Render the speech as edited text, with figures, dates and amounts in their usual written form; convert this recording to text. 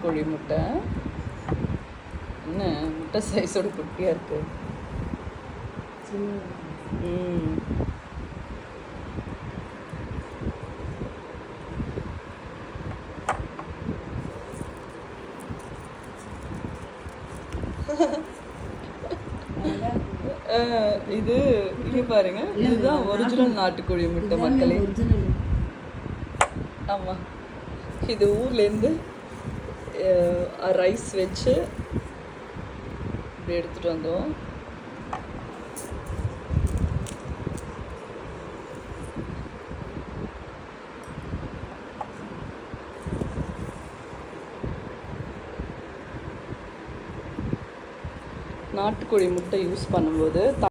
நாட்டுக்கோழி முட்டை. என்ன முட்டை சைஸோட குட்டியாக இருக்குது. இது இங்கே பாருங்க, இதுதான் ஒரிஜினல் நாட்டுக்கோழி முட்டை மக்களே. ஆமாம், இது ஊர்லேருந்து ரைஸ் வச்சு இப்படி எடுத்துகிட்டு வந்தோம். நாட்டுக்கோழி முட்டை யூஸ் பண்ணும்போது